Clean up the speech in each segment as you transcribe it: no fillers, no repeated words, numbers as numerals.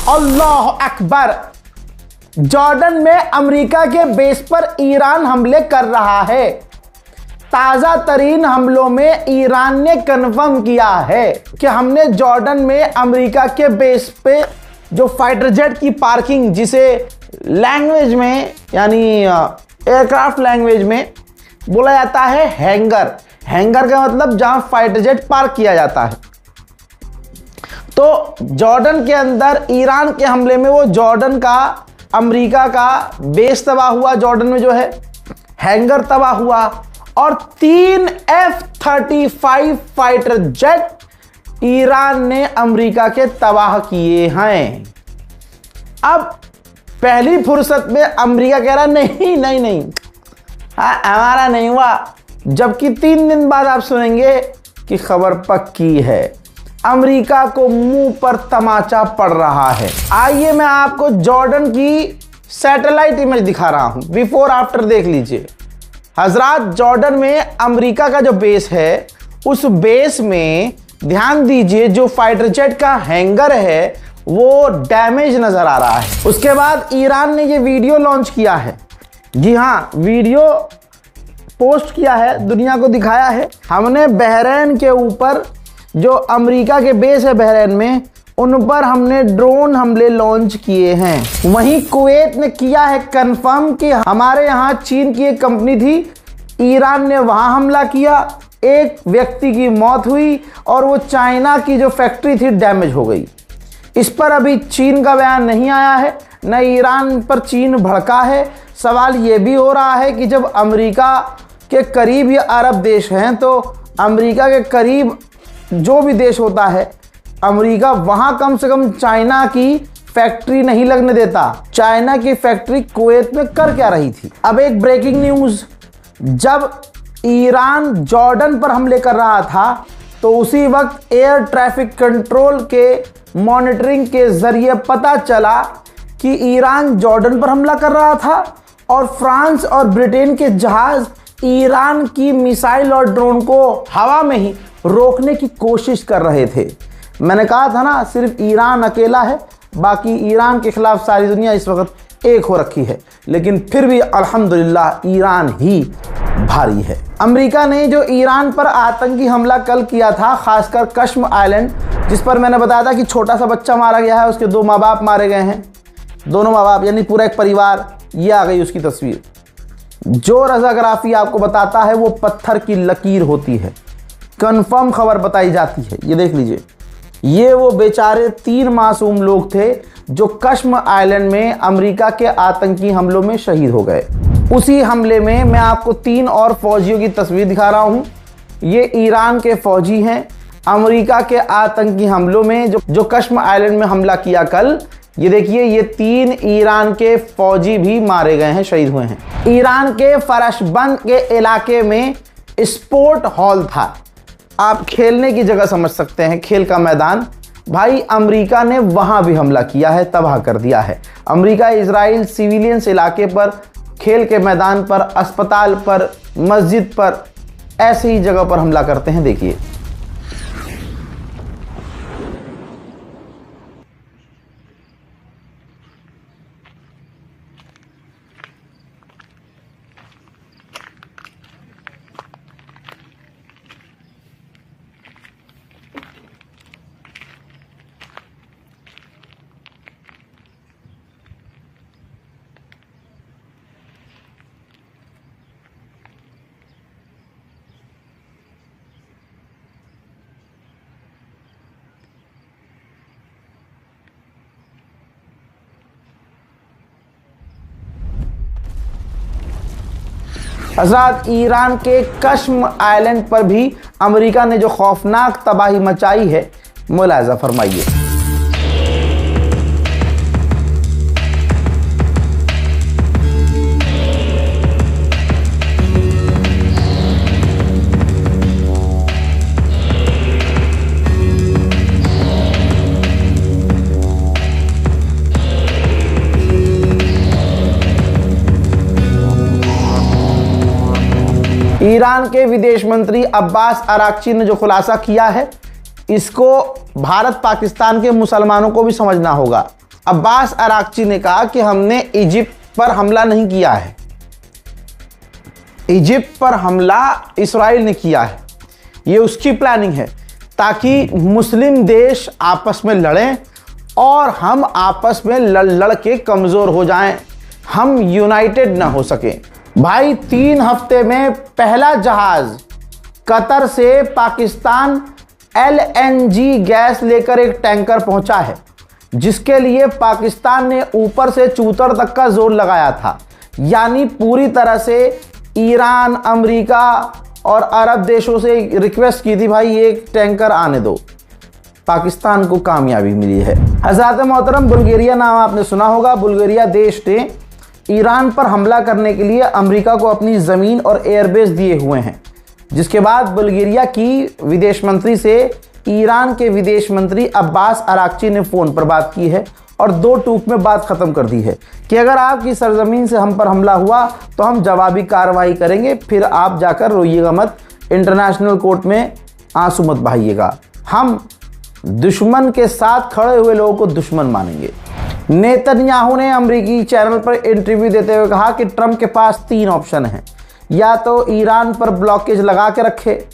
अल्लाह Akbar. Jordan में America के base पर ईरान हमले कर रहा है। ताज़ा तरीन हमलों में ईरान ने कन्फर्म किया है कि हमने जॉर्डन में अमेरिका के बेस पे जो फाइटर जेट की पार्किंग, जिसे लैंग्वेज में यानी एयरक्राफ्ट लैंग्वेज में बोला जाता है हैंगर। हैंगर का मतलब जहां फाइटर जेट पार्क किया जाता है। तो जॉर्डन के अंदर ईरान के हमले में वो जॉर्डन का अमेरिका का बेस तबाह हुआ, जॉर्डन में जो है हैंगर तबाह हुआ, और 3 F-35 फाइटर जेट ईरान ने अमेरिका के तबाह किए हैं। अब पहली फुर्सत में अमेरिका कह रहा नहीं नहीं नहीं, हाँ हमारा नहीं हुआ, जबकि 3 दिन बाद आप सुनेंगे कि खबर पक्की है। अमेरिका को मुंह पर तमाचा पड़ रहा है। आइए मैं आपको जॉर्डन की सैटेलाइट इमेज दिखा रहा हूं, बिफोर आफ्टर देख लीजिए। हजरात, जॉर्डन में अमेरिका का जो बेस है, उस बेस में ध्यान दीजिए जो फाइटर जेट का हैंगर है वो डैमेज नजर आ रहा है। उसके बाद ईरान ने ये वीडियो लॉन्च किया है। जी हाँ, वीडियो पोस्ट किया है, दुनिया को दिखाया है। हमने बहरीन के ऊपर जो अमेरिका के बेस है बहरीन में, उन पर हमने ड्रोन हमले लॉन्च किए हैं। वहीं कुवैत ने किया है कंफर्म कि हमारे यहाँ चीन की एक कंपनी थी, ईरान ने वहां हमला किया, एक व्यक्ति की मौत हुई और वो चाइना की जो फैक्ट्री थी डैमेज हो गई। इस पर अभी चीन का बयान नहीं आया है, न ईरान पर चीन भड़का है। सवाल ये भी हो रहा है कि जब अमेरिका के करीब ये अरब देश हैं, तो अमेरिका के करीब जो भी देश होता है, अमेरिका वहां कम से कम चाइना की फैक्ट्री नहीं लगने देता। चाइना की फैक्ट्री कुवैत में कर क्या रही थी? अब एक ब्रेकिंग न्यूज, जब ईरान जॉर्डन पर हमले कर रहा था तो उसी वक्त एयर ट्रैफिक कंट्रोल के मॉनिटरिंग के जरिए पता चला कि ईरान जॉर्डन पर हमला कर रहा था और फ्रांस और ब्रिटेन के जहाज ईरान की मिसाइल और ड्रोन को हवा में ही रोकने की कोशिश कर रहे थे। मैंने कहा था ना, सिर्फ ईरान अकेला है, बाकी ईरान के खिलाफ सारी दुनिया इस वक्त एक हो रखी है। लेकिन फिर भी अल्हम्दुलिल्लाह ईरान ही भारी है। अमेरिका ने जो ईरान पर आतंकी हमला कल किया था, खासकर कश्म आइलैंड, जिस पर मैंने बताया था कि छोटा सा बच्चा मारा गया है, उसके 2 माँ बाप मारे गए हैं, दोनों माँ बाप यानी पूरा एक परिवार, ये आ गई उसकी तस्वीर। जो रजाग्राफी आपको बताता है वो पत्थर की लकीर होती है, कंफर्म खबर बताई जाती है। ये देख लीजिए, ये वो बेचारे 3 मासूम लोग थे जो कश्म आइलैंड में अमेरिका के आतंकी हमलों में शहीद हो गए। उसी हमले में मैं आपको 3 और फौजियों की तस्वीर दिखा रहा हूं। ये ईरान के फौजी हैं। अमेरिका के आतंकी हमलों में जो कश्म आइलैंड में हमला किया कल, ये देखिए, ये 3 ईरान के फौजी भी मारे गए हैं, शहीद हुए हैं। ईरान के फरशबंद के इलाके में स्पोर्ट हॉल था, आप खेलने की जगह समझ सकते हैं, खेल का मैदान। भाई अमेरिका ने वहां भी हमला किया है, तबाह कर दिया है। अमेरिका इजराइल सिविलियंस इलाके पर, खेल के मैदान पर, अस्पताल पर, मस्जिद पर, ऐसी ही जगह पर हमला करते हैं। देखिए, हज़रात, ईरान के कश्म आइलैंड पर भी अमेरिका ने जो खौफनाक तबाही मचाई है, मुलाहिजा फरमाइए। ईरान के विदेश मंत्री अब्बास अराक्ची ने जो खुलासा किया है, इसको भारत पाकिस्तान के मुसलमानों को भी समझना होगा। अब्बास अराक्ची ने कहा कि हमने इजिप्ट पर हमला नहीं किया है, इजिप्ट पर हमला इस्राइल ने किया है। ये उसकी प्लानिंग है ताकि मुस्लिम देश आपस में लड़ें और हम आपस में लड़ के कमज़ोर हो जाएं, हम यूनाइटेड ना हो सके। भाई 3 हफ्ते में पहला जहाज कतर से पाकिस्तान LNG गैस लेकर एक टैंकर पहुंचा है, जिसके लिए पाकिस्तान ने ऊपर से चूतर तक का जोर लगाया था। यानी पूरी तरह से ईरान, अमेरिका और अरब देशों से रिक्वेस्ट की थी, भाई एक टैंकर आने दो। पाकिस्तान को कामयाबी मिली है। हज़रात मोहतरम, बुल्गारिया नाम आपने सुना होगा। बुल्गारिया देश ने ईरान पर हमला करने के लिए अमेरिका को अपनी ज़मीन और एयरबेस दिए हुए हैं, जिसके बाद बुल्गारिया की विदेश मंत्री से ईरान के विदेश मंत्री अब्बास अराक्ची ने फ़ोन पर बात की है और 2 टूक में बात ख़त्म कर दी है कि अगर आपकी सरजमीन से हम पर हमला हुआ तो हम जवाबी कार्रवाई करेंगे, फिर आप जाकर रोइएगा मत, इंटरनेशनल कोर्ट में आंसू मत बहाइएगा, हम दुश्मन के साथ खड़े हुए लोगों को दुश्मन मानेंगे। नेतन्याहू ने अमेरिकी चैनल पर इंटरव्यू देते हुए कहा कि ट्रंप के पास 3 ऑप्शन हैं, या तो ईरान पर ब्लॉकेज लगा के रखे,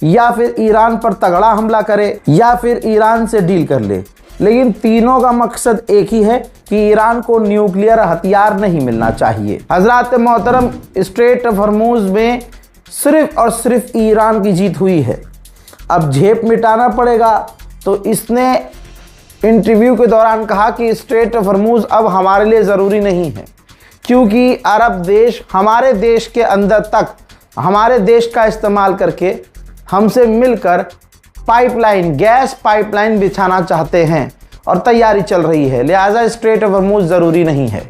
या फिर ईरान पर तगड़ा हमला करे, या फिर ईरान से डील कर ले। लेकिन तीनों का मकसद एक ही है कि ईरान को न्यूक्लियर हथियार नहीं मिलना चाहिए। हजरात मोहतरम, स्ट्रेट ऑफ हॉर्मुज़ में सिर्फ और सिर्फ ईरान की जीत हुई है। अब झेप मिटाना पड़ेगा। तो इसने इंटरव्यू के दौरान कहा कि स्ट्रेट ऑफ हॉर्मुज़ अब हमारे लिए ज़रूरी नहीं है, क्योंकि अरब देश हमारे देश के अंदर तक हमारे देश का इस्तेमाल करके हमसे मिलकर पाइपलाइन, गैस पाइपलाइन बिछाना चाहते हैं और तैयारी चल रही है, लिहाजा स्ट्रेट ऑफ हॉर्मुज़ ज़रूरी नहीं है।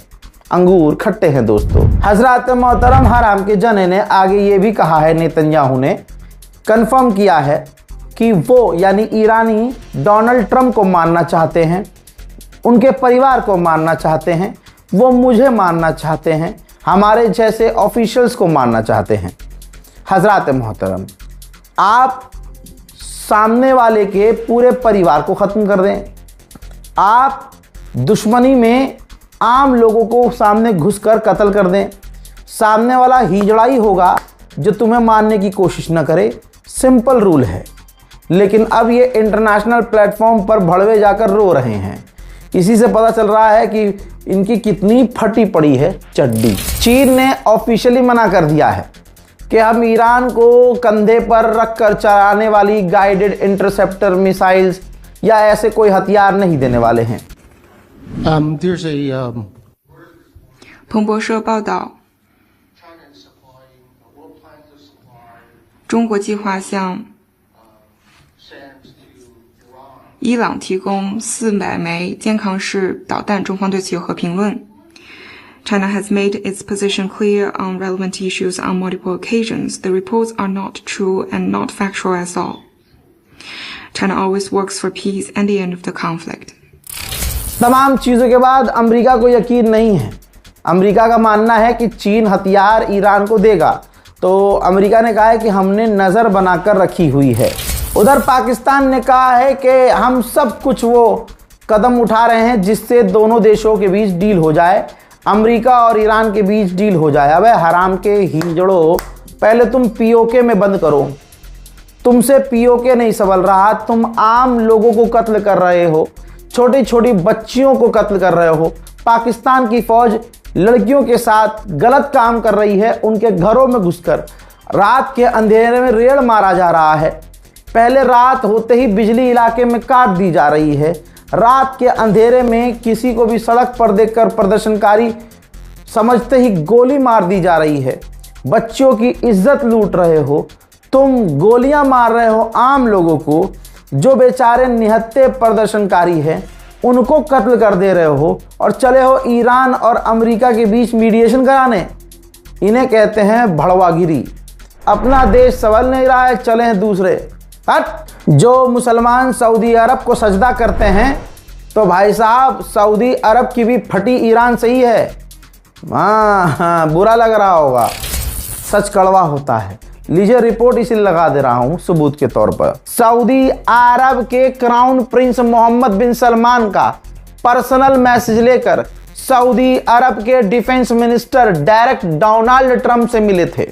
अंगूर खट्टे हैं दोस्तों। हजरत मोहतरम, हराम के जने ने आगे ये भी कहा है, नेतन्याहू ने कंफर्म किया है कि वो यानी ईरानी डोनाल्ड ट्रंप को मारना चाहते हैं, उनके परिवार को मारना चाहते हैं, वो मुझे मारना चाहते हैं, हमारे जैसे ऑफिशियल्स को मारना चाहते हैं। हजरत मोहतरम, आप सामने वाले के पूरे परिवार को ख़त्म कर दें, आप दुश्मनी में आम लोगों को सामने घुसकर कत्ल कर दें, सामने वाला हिजड़ा ही होगा जो तुम्हें मारने की कोशिश न करे। सिंपल रूल है। लेकिन अब ये इंटरनेशनल प्लेटफॉर्म पर भड़वे जाकर रो रहे हैं। इसी से पता चल रहा है कि इनकी कितनी फटी पड़ी है चड्डी। चीन ने ऑफिशियली मना कर दिया है कि हम ईरान को कंधे पर रखकर चलाने वाली गाइडेड इंटरसेप्टर मिसाइल्स या ऐसे कोई हथियार नहीं देने वाले हैं। 彭博社报道，中国计划向伊朗提供400枚肩扛式导弹，中方对此有何评论？ China has made its position clear on relevant issues on multiple occasions. The reports are not true and not factual at all. China always works for peace and the end of the conflict. तमाम चीज़ों के बाद America को यकीन नहीं है। America का मानना है कि चीन हथियार ईरान को देगा, तो अमेरिका ने कहा है कि हमने नज़र बनाकर रखी हुई है। उधर पाकिस्तान ने कहा है कि हम सब कुछ वो कदम उठा रहे हैं जिससे दोनों देशों के बीच डील हो जाए, अमेरिका और ईरान के बीच डील हो जाए। अबे हराम के हिजड़ो, पहले तुम पीओके में बंद करो। तुमसे पीओके नहीं संभल रहा, तुम आम लोगों को कत्ल कर रहे हो, छोटी छोटी बच्चियों को कत्ल कर रहे हो। पाकिस्तान की फौज लड़कियों के साथ गलत काम कर रही है, उनके घरों में घुसकर रात के अंधेरे में रेड मारा जा रहा है। पहले रात होते ही बिजली इलाके में काट दी जा रही है। रात के अंधेरे में किसी को भी सड़क पर देखकर प्रदर्शनकारी समझते ही गोली मार दी जा रही है। बच्चों की इज्जत लूट रहे हो, तुम गोलियां मार रहे हो आम लोगों को, जो बेचारे निहत्थे प्रदर्शनकारी हैं उनको कत्ल कर दे रहे हो, और चले हो ईरान और अमेरिका के बीच मीडिएशन कराने। इन्हें कहते हैं भड़वागिरी। अपना देश संभल नहीं रहा है, चले हैं दूसरे। जो मुसलमान सऊदी अरब को सजदा करते हैं, तो भाई साहब सऊदी अरब की भी फटी ईरान सही है। हाँ, बुरा लग रहा होगा, सच कड़वा होता है। लीजिए रिपोर्ट इसी लगा दे रहा हूं सबूत के तौर पर। सऊदी अरब के क्राउन प्रिंस मोहम्मद बिन सलमान का पर्सनल मैसेज लेकर सऊदी अरब के defence minister direct Donald Trump से मिले थे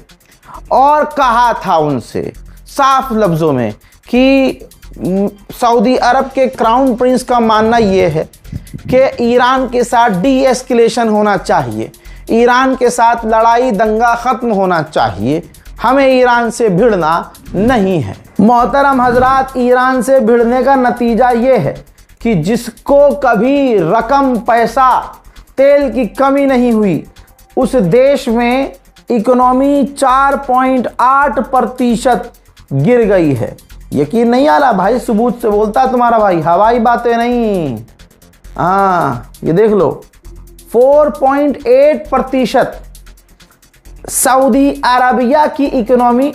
और कहा था उनसे साफ लफ्जों में कि सऊदी अरब के क्राउन प्रिंस का मानना यह है कि ईरान के साथ डी-एस्केलेशन होना चाहिए, ईरान के साथ लड़ाई दंगा ख़त्म होना चाहिए, हमें ईरान से भिड़ना नहीं है। मोहतरम हजरात, ईरान से भिड़ने का नतीजा ये है कि जिसको कभी रकम पैसा तेल की कमी नहीं हुई, उस देश में इकोनॉमी 4.8% गिर गई है। यकीन नहीं आ रहा भाई, सबूत से बोलता तुम्हारा भाई, हवाई बातें नहीं। हाँ ये देख लो, 4.8% सऊदी अरबिया की इकोनॉमी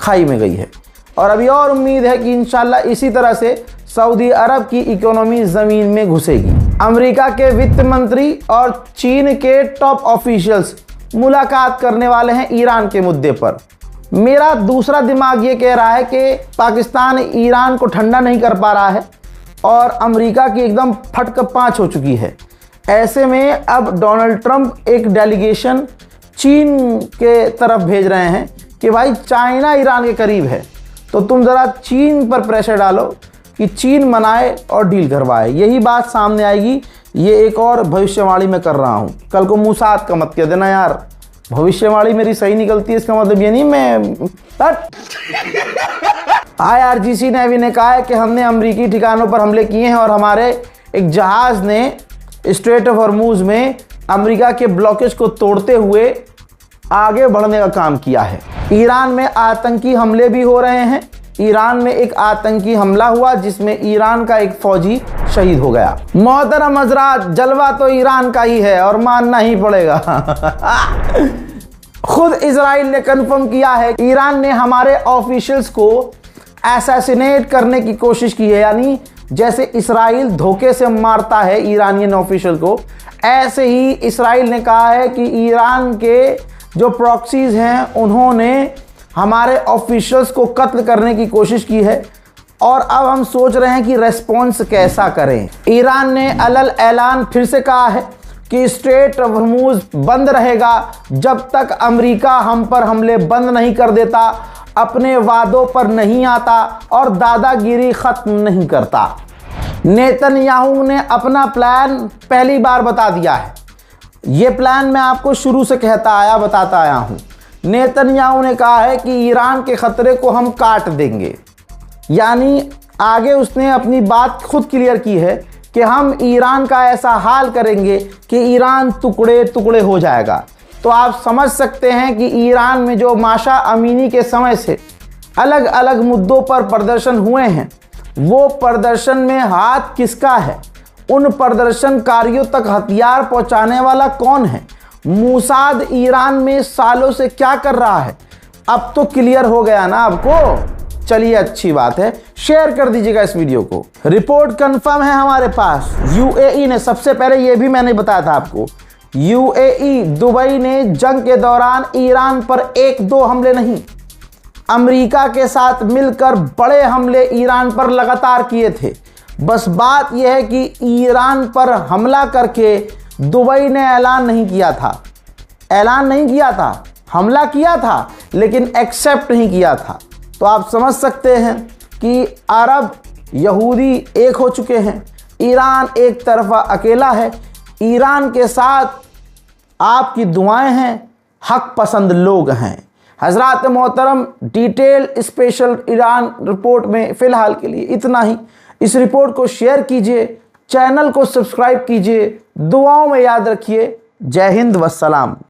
खाई में गई है और अभी और उम्मीद है कि इंशाल्लाह इसी तरह से सऊदी अरब की इकोनॉमी ज़मीन में घुसेगी। अमेरिका के वित्त मंत्री और चीन के टॉप ऑफिशियल्स मुलाकात करने वाले हैं ईरान के मुद्दे पर। मेरा दूसरा दिमाग ये कह रहा है कि पाकिस्तान ईरान को ठंडा नहीं कर पा रहा है और अमेरिका की एकदम फटक पाँच हो चुकी है। ऐसे में अब डोनाल्ड ट्रंप एक डेलीगेशन चीन के तरफ भेज रहे हैं कि भाई चाइना ईरान के करीब है, तो तुम ज़रा चीन पर प्रेशर डालो कि चीन मनाए और डील करवाए। यही बात सामने आएगी। ये एक और भविष्यवाणी मैं कर रहा हूँ, कल को मुसाद का मत कह देना यार, भविष्यवाणी मेरी सही निकलती है इसका मतलब ये नहीं मैं IRGC ने अभी ने कहा है कि हमने अमरीकी ठिकानों पर हमले किए हैं और हमारे एक जहाज़ ने स्ट्रेट ऑफ हॉर्मुज़ में अमेरिका के ब्लॉकेज को तोड़ते हुए आगे बढ़ने का काम किया है। ईरान में आतंकी हमले भी हो रहे हैं। ईरान में एक आतंकी हमला हुआ जिसमें ईरान का एक फौजी शहीद हो गया। मोहतरम हजरात, जलवा तो ईरान का ही है और मानना ही पड़ेगा। खुद इजराइल ने कंफर्म किया है ईरान ने हमारे ऑफिशियल्स को असैसिनेट करने की कोशिश की है, यानी जैसे इजराइल धोखे से मारता है ईरानियन ऑफिशियल को, ऐसे ही इजराइल ने कहा है कि ईरान के जो प्रॉक्सीज हैं उन्होंने हमारे ऑफिशियल्स को कत्ल करने की कोशिश की है और अब हम सोच रहे हैं कि रेस्पॉन्स कैसा करें। ईरान ने अलल ऐलान फिर से कहा है कि स्ट्रेट ऑफ हॉर्मुज़ बंद रहेगा जब तक अमेरिका हम पर हमले बंद नहीं कर देता, अपने वादों पर नहीं आता और दादागिरी ख़त्म नहीं करता। नेतन्याहू ने अपना प्लान पहली बार बता दिया है। ये प्लान मैं आपको शुरू से बताता आया हूँ। नेतन्याहू ने कहा है कि ईरान के ख़तरे को हम काट देंगे, यानी आगे उसने अपनी बात खुद क्लियर की है कि हम ईरान का ऐसा हाल करेंगे कि ईरान टुकड़े टुकड़े हो जाएगा। तो आप समझ सकते हैं कि ईरान में जो माशा अमीनी के समय से अलग अलग मुद्दों पर प्रदर्शन हुए हैं, वो प्रदर्शन में हाथ किसका है, उन प्रदर्शनकारियों तक हथियार पहुंचाने वाला कौन है, मूसाद ईरान में सालों से क्या कर रहा है, अब तो क्लियर हो गया ना आपको। चलिए अच्छी बात है, शेयर कर दीजिएगा इस वीडियो को। रिपोर्ट कंफर्म है हमारे पास, यूएई ने, सबसे पहले ये भी मैंने बताया था आपको, यूएई दुबई ने जंग के दौरान ईरान पर 1-2 हमले नहीं, अमेरिका के साथ मिलकर बड़े हमले ईरान पर लगातार किए थे। बस बात यह है कि ईरान पर हमला करके दुबई ने ऐलान नहीं किया था, हमला किया था लेकिन एक्सेप्ट नहीं किया था। तो आप समझ सकते हैं कि अरब यहूदी एक हो चुके हैं, ईरान एक तरफा अकेला है। ईरान के साथ आपकी दुआएं हैं, हक पसंद लोग हैं। हजरात मोहतरम, डिटेल स्पेशल ईरान रिपोर्ट में फ़िलहाल के लिए इतना ही। इस रिपोर्ट को शेयर कीजिए, चैनल को सब्सक्राइब कीजिए, दुआओं में याद रखिए। जय हिंद वस्सलाम।